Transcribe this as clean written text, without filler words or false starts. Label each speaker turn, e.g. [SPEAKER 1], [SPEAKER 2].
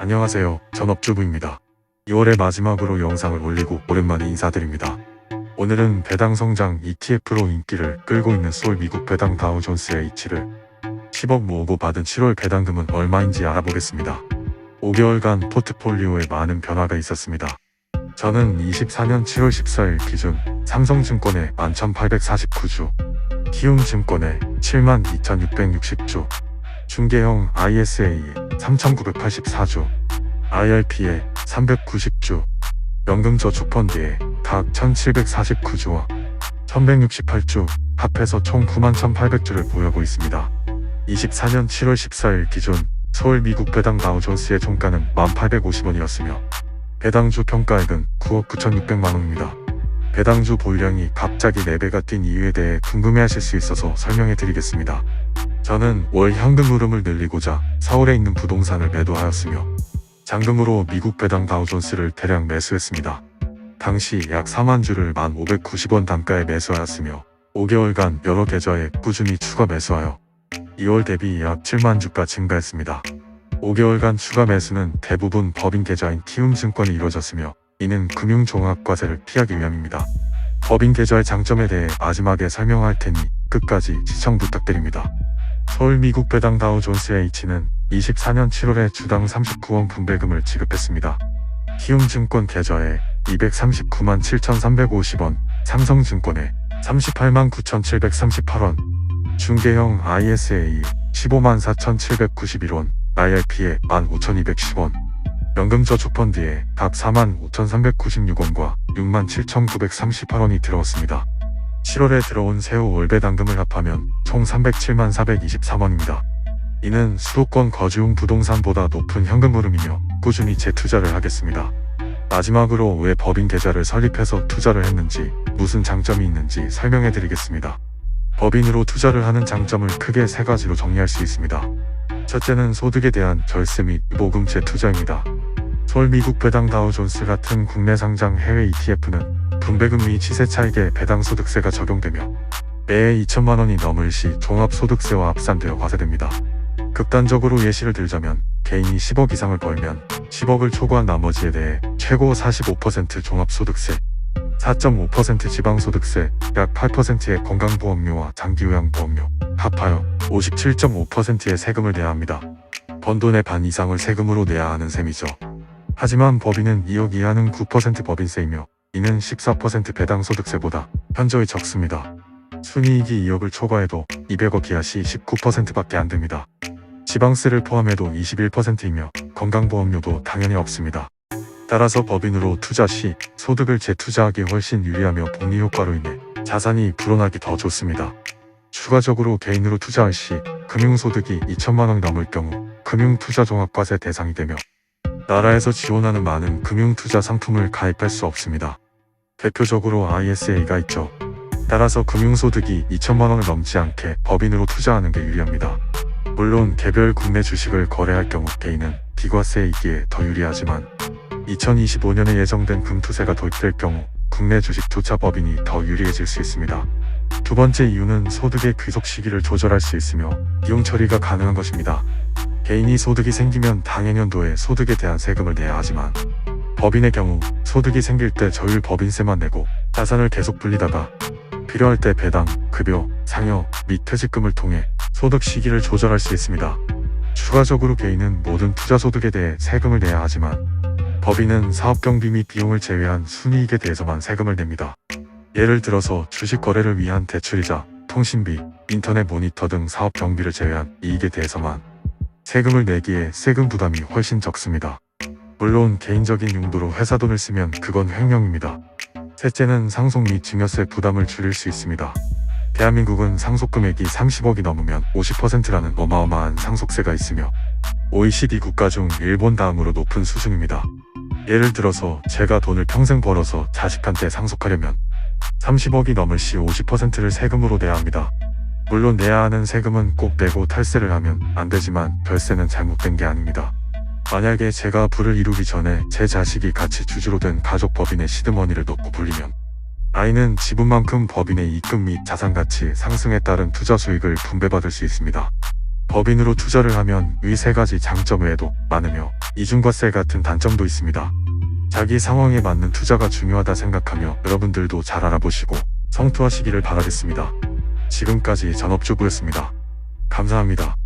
[SPEAKER 1] 안녕하세요. 전업주부입니다. 2월의 마지막으로 영상을 올리고 오랜만에 인사드립니다. 오늘은 배당 성장 ETF로 인기를 끌고 있는 소울 미국 배당 다우존스 H를 10억 모으고 받은 7월 배당금은 얼마인지 알아보겠습니다. 5개월간 포트폴리오에 많은 변화가 있었습니다. 저는 24년 7월 14일 기준 삼성증권에 11,849주, 키움증권에 72,660주, 중개형 ISA에 3,984주, IRP에 390주, 연금저축펀드에 각 1,749주와 1,168주, 합해서 총 91,800주를 보유하고 있습니다. 24년 7월 14일 기준 서울 미국 배당 다우존스의 종가는 1,850원이었으며 배당주 평가액은 9억 9,600만원입니다. 배당주 보유량이 갑자기 4배가 뛴 이유에 대해 궁금해하실 수 있어서 설명해 드리겠습니다. 저는 월 현금 흐름을 늘리고자 서울에 있는 부동산을 매도하였으며 잔금으로 미국 배당 다우존스를 대량 매수했습니다. 당시 약 4만 주를 1,590원 단가에 매수하였으며 5개월간 여러 계좌에 꾸준히 추가 매수하여 2월 대비 약 7만 주가 증가했습니다. 5개월간 추가 매수는 대부분 법인 계좌인 키움증권이 이루어졌으며 이는 금융종합과세를 피하기 위함입니다. 법인 계좌의 장점에 대해 마지막에 설명할 테니 끝까지 시청 부탁드립니다. 서울 미국 배당 다우존스 H는 24년 7월에 주당 39원 분배금을 지급했습니다. 키움증권 계좌에 239만 7,350원, 삼성증권에 38만 9,738원, 중개형 ISA 15만 4,791원, IRP에 15,210원, 연금저축펀드에 각 4만 5,396원과 6만 7,938원이 들어왔습니다. 7월에 들어온 세후 월배당금을 합하면 총 307만 423원입니다. 이는 수도권 거주용 부동산보다 높은 현금 흐름이며 꾸준히 재투자를 하겠습니다. 마지막으로 왜 법인 계좌를 설립해서 투자를 했는지, 무슨 장점이 있는지 설명해 드리겠습니다. 법인으로 투자를 하는 장점을 크게 3가지로 정리할 수 있습니다. 첫째는 소득에 대한 절세 및 모금 재투자입니다. 서울 미국 배당 다우존스 같은 국내 상장 해외 ETF는 분배금 및 시세 차익에 배당소득세가 적용되며 매해 2천만원이 넘을 시 종합소득세와 합산되어 과세됩니다. 극단적으로 예시를 들자면 개인이 10억 이상을 벌면 10억을 초과한 나머지에 대해 최고 45% 종합소득세, 4.5% 지방소득세, 약 8%의 건강보험료와 장기요양보험료, 합하여 57.5%의 세금을 내야 합니다. 번 돈의 반 이상을 세금으로 내야 하는 셈이죠. 하지만 법인은 2억 이하는 9% 법인세이며 이는 14% 배당소득세보다 현저히 적습니다. 순이익이 2억을 초과해도 200억 이하 시 19%밖에 안 됩니다. 지방세를 포함해도 21%이며 건강보험료도 당연히 없습니다. 따라서 법인으로 투자 시 소득을 재투자하기 훨씬 유리하며 복리효과로 인해 자산이 불어나기 더 좋습니다. 추가적으로 개인으로 투자할 시 금융소득이 2천만원이 넘을 경우 금융투자종합과세 대상이 되며 나라에서 지원하는 많은 금융투자 상품을 가입할 수 없습니다. 대표적으로 ISA가 있죠. 따라서 금융소득이 2천만원을 넘지 않게 법인으로 투자하는 게 유리합니다. 물론 개별 국내 주식을 거래할 경우 개인은 비과세이기에 더 유리하지만 2025년에 예정된 금투세가 도입될 경우 국내 주식 투자 법인이 더 유리해질 수 있습니다. 두 번째 이유는 소득의 귀속 시기를 조절할 수 있으며 이용 처리가 가능한 것입니다. 개인이 소득이 생기면 당해년도에 소득에 대한 세금을 내야 하지만 법인의 경우 소득이 생길 때 저율 법인세만 내고 자산을 계속 불리다가 필요할 때 배당, 급여, 상여 및 퇴직금을 통해 소득 시기를 조절할 수 있습니다. 추가적으로 개인은 모든 투자소득에 대해 세금을 내야 하지만 법인은 사업경비 및 비용을 제외한 순이익에 대해서만 세금을 냅니다. 예를 들어서 주식 거래를 위한 대출이자, 통신비, 인터넷 모니터 등 사업 경비를 제외한 이익에 대해서만 세금을 내기에 세금 부담이 훨씬 적습니다. 물론 개인적인 용도로 회사 돈을 쓰면 그건 횡령입니다. 셋째는 상속 및 증여세 부담을 줄일 수 있습니다. 대한민국은 상속금액이 30억이 넘으면 50%라는 어마어마한 상속세가 있으며 OECD 국가 중 일본 다음으로 높은 수준입니다. 예를 들어서 제가 돈을 평생 벌어서 자식한테 상속하려면 30억이 넘을 시 50%를 세금으로 내야 합니다. 물론 내야 하는 세금은 꼭 내고 탈세를 하면 안 되지만 별세는 잘못된 게 아닙니다. 만약에 제가 부를 이루기 전에 제 자식이 같이 주주로 된 가족 법인의 시드머니를 넣고 불리면 아이는 지분만큼 법인의 이익금 및 자산가치 상승에 따른 투자 수익을 분배받을 수 있습니다. 법인으로 투자를 하면 위 세 가지 장점 외에도 많으며 이중과세 같은 단점도 있습니다. 자기 상황에 맞는 투자가 중요하다 생각하며 여러분들도 잘 알아보시고 성투하시기를 바라겠습니다. 지금까지 전업주부였습니다. 감사합니다.